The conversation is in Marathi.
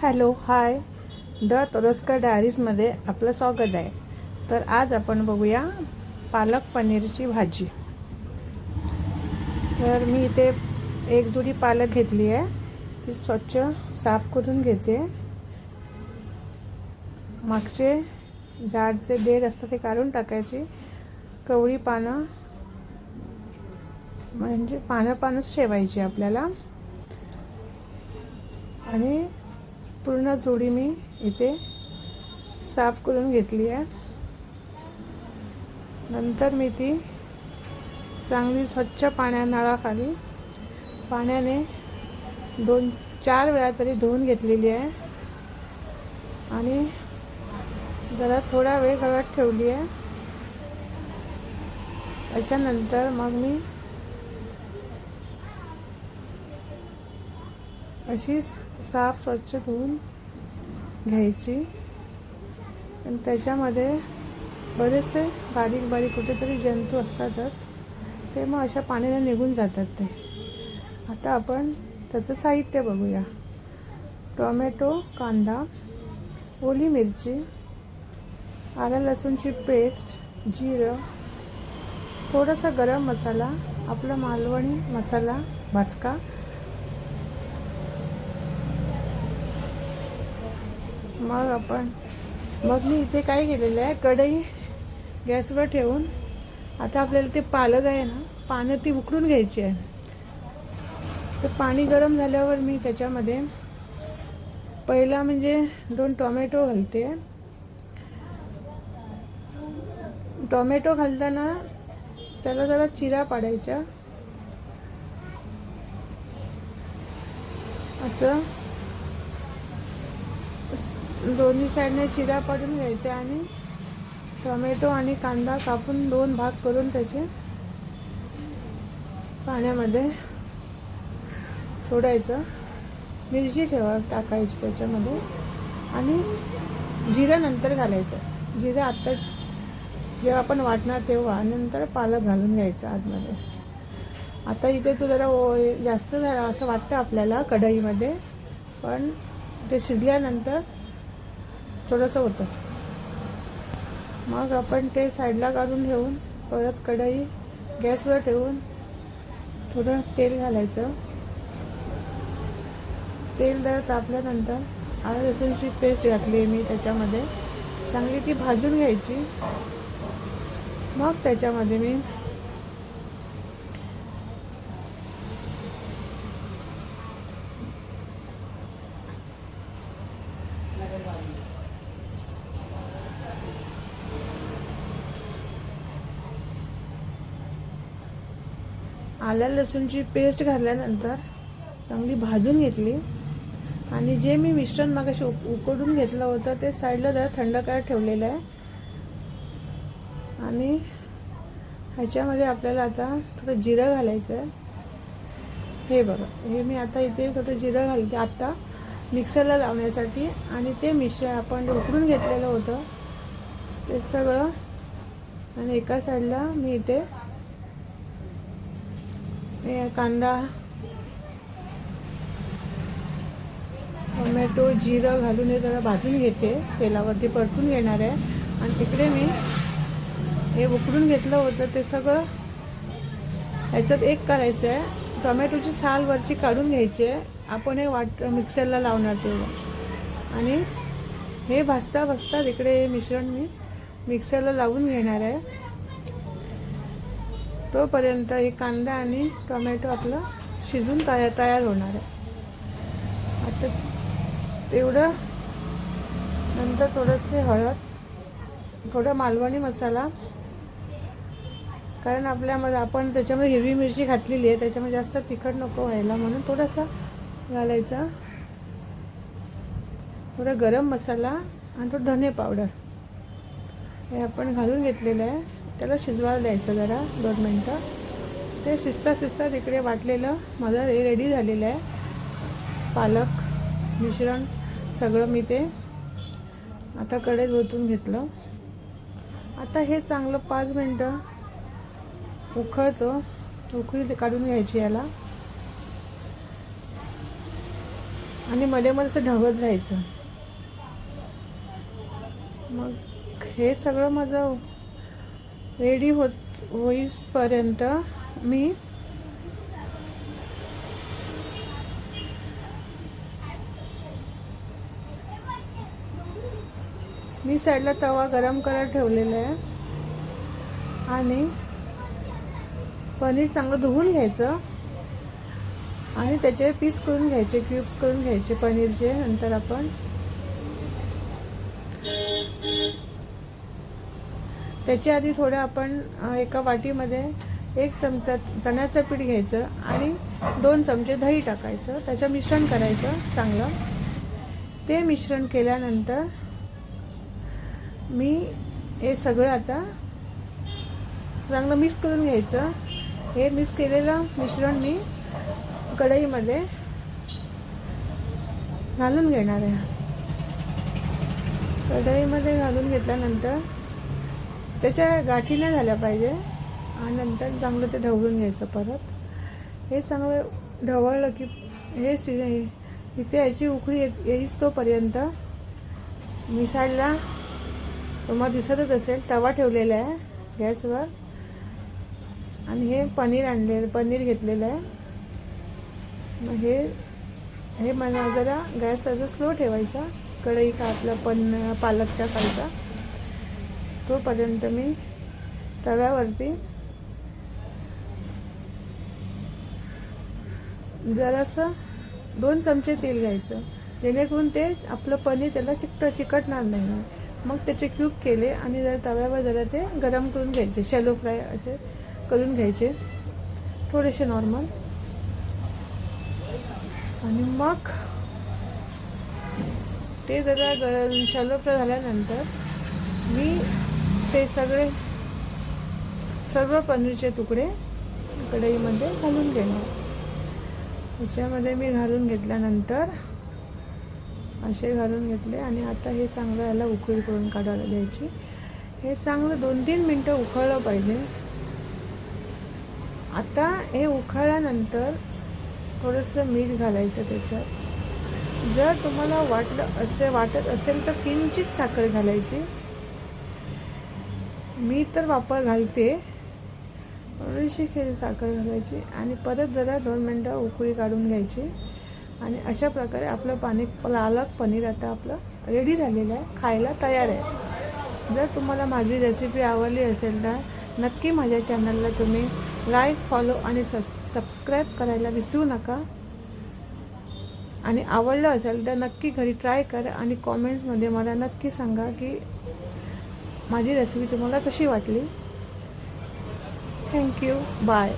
हॅलो हाय द तोरस्कर डायरीजमध्ये आपलं स्वागत आहे. तर आज आपण बघूया पालक पनीरची भाजी. तर मी इथे एक जुडी पालक घेतली आहे, ती स्वच्छ साफ करून घेते. मागचे जाडचे देठ असतात ते काढून टाकायची. कवळी पानं म्हणजे पानंच ठेवायची आपल्याला. आणि पूर्ण जोडी मी इथे साफ करून घेतली आहे. नंतर मी ती चांगली स्वच्छ नळाखाली पाण्याने 2-4 वेळा तरी धुवून घेतलेली आहे आणि जरा थोडा वेळ गळत ठेवली आहे. त्याच्यानंतर मग मी अशी साफ स्वच्छ धुवून घ्यायची. आणि त्याच्यामध्ये बरेचसे बारीक कुठेतरी जंतू असतातच, ते मग अशा पाण्याने निघून जातात ते. आता आपण त्याचं साहित्य बघूया. टोमॅटो, कांदा, ओली मिरची, आलं लसूणची पेस्ट, जिरं, थोडासा गरम मसाला, आपला मालवणी मसाला भाजका, मग मी इथे काय केलेलं आहे, कढई गॅसवर ठेवून आता आपल्याला ते पालक आहे ना, पानं ती उकळून घ्यायची आहे. तर पाणी गरम झाल्यावर मी त्याच्यामध्ये पहिला म्हणजे 2 टोमॅटो घालते. टोमॅटो घालताना त्याला जरा चिरा पाडायचा, असं दोन्ही साईडने चिरा पाडून घ्यायचा. आणि टोमॅटो आणि कांदा कापून 2 भाग करून त्याचे पाण्यामध्ये सोडायचं. मिरची टाकायची त्याच्यामध्ये आणि जिरं नंतर घालायचं. जिरं आत्ता जेव्हा आपण वाटणार तेव्हा, नंतर पालक घालून घ्यायचं आतमध्ये. आता इथे तो जरा जास्त झाला असं वाटतं आपल्याला कढईमध्ये, पण ते शिजल्यानंतर थोडंसं होतं. मग आपण ते साईडला काढून ठेवून परत कढई गॅसवर ठेवून थोडं तेल घालायचं. तेल जरा तापल्यानंतर आलं लसूणची पेस्ट घातली मी त्याच्यामध्ये, चांगली ती भाजून घ्यायची. मग त्याच्यामध्ये मी आलं लसूणची पेस्ट घातल्यानंतर चांगली भाजून घेतली. आणि जे मी मिश्रण मगाशी उकडून घेतलं होतं ते साईडला जरा थंड करायला ठेवलेलं आहे. आणि ह्याच्यामध्ये आपल्याला आता थोडं जिरं घालायचं आहे. हे बघा, हे मी आता इथे थोडं जिरं घालते आत्ता मिक्सरला लावण्यासाठी. आणि ते मिश्रण आपण उकडून घेतलेलं होतं ते सगळं. आणि एका साईडला मी इथे कांदा, टोमॅटो, जिरं घालून हे जरा भाजून घेते, तेलावरती परतून घेणार आहे. आणि तिकडे मी हे उकडून घेतलं होतं ते सगळं ह्याच्यात एक करायचं आहे. टोमॅटोची साल वरची काढून घ्यायची आहे, आपण हे मिक्सरला लावणार तेव्हा. आणि हे भाजता तिकडे हे मिश्रण मी मिक्सरला लावून घेणार आहे. तोपर्यंत हे कांदा आणि टोमॅटो आपलं शिजून तयार होणार आहे. आता तेवढं नंतर थोडंसे हळद, थोडं मालवणी मसाला, कारण आपल्यामध्ये आपण त्याच्यामध्ये हिरवी मिरची घातलेली आहे, त्याच्यामध्ये जास्त तिखट नको व्हायला म्हणून थोडासा घालायचा. थोडा गरम मसाला आणि थोडं धने पावडर हे आपण घालून घेतलेलं आहे. त्याला शिजवायला द्यायचं जरा 2 मिनटं. ते शिजता तिकडे वाटलेलं माझं हे रेडी झालेलं आहे. पालक मिश्रण सगळं मी ते आता कढईत ओतून घेतलं. आता हे चांगलं 5 मिनटं उकळी काढून घ्यायची याला. आणि मध्ये मध्ये असं ढवळत राहायचं. मग हे सगळं माझं रेडी होईपर्यंत मी साईडला तवा गरम करायला ठेवलेला आहे आणि पनीर चांगलं धुवून घ्यायचं आणि त्याचे पीस करून घ्यायचे, क्यूब्स करून घ्यायचे पनीरचे. नंतर आपण त्याच्या आधी थोडं आपण एका वाटीमध्ये 1 चमचा चण्याचं पीठ घ्यायचं आणि 2 चमचे दही टाकायचं. त्याचं मिश्रण करायचं चांगलं. ते मिश्रण केल्यानंतर मी हे सगळं आता चांगलं मिक्स करून घ्यायचं. हे मिक्स केलेलं मिश्रण मी कढईमध्ये घालून घेणार आहे. कढईमध्ये घालून घेतल्यानंतर त्याच्या गाठी नाही झाल्या पाहिजे आणि नंतर चांगलं ते ढवळून घ्यायचं परत. हे चांगलं ढवळलं की हे इथे याची उकळी येईस तोपर्यंत मी साईडला तुम्हाला दिसतच असेल तवा ठेवलेला आहे गॅसवर आणि हे पनीर घेतलेलं आहे. मग हे मला जरा गॅस असं स्लो ठेवायचा. कढई का आपला पालकच्या खालचा तोपर्यंत मी तव्यावरती जरासं 2 चमचे तेल घ्यायचं जेणेकरून ते आपलं पनीर त्याला चिकटणार नाही. मग त्याचे क्यूब केले आणि जरा तव्यावर जरा ते गरम करून घ्यायचे, शॅलो फ्राय असे करून घ्यायचे थोडेसे नॉर्मल. आणि मग ते जरा शॅलो फ्राय झाल्यानंतर मी ते सर्व पनीरचे तुकडे कढईमध्ये घालून घेणार. त्याच्यामध्ये मी घालून घेतल्यानंतर असे घालून घेतले आणि आता हे चांगलं याला उकळी करून काढायला द्यायची. हे चांगलं 2-3 मिनटं उकळलं पाहिजे. आता हे उकळल्यानंतर थोडंसं मीठ घालायचं त्याच्यात. जर तुम्हाला वाटत असेल तर किंचित साखर घालायची. मी तर घालते थोडीशी साखर घालायची आणि परत जरा 2 मिनटं उकळी काढून घ्यायची. आणि अशा प्रकारे आपलं पालक पनीर आता आपलं रेडी झालेलं आहे, खायला तयार आहे. जर तुम्हाला माझी रेसिपी आवडली असेल तर नक्की माझ्या चॅनलला तुम्ही लाईक, फॉलो आणि सबस्क्राईब करायला विसरू नका. आणि आवडलं असेल तर नक्की घरी ट्राय करा आणि कॉमेंट्समध्ये मला नक्की सांगा की माझी रेसिपी तुम्हाला कशी वाटली. थँक्यू. बाय.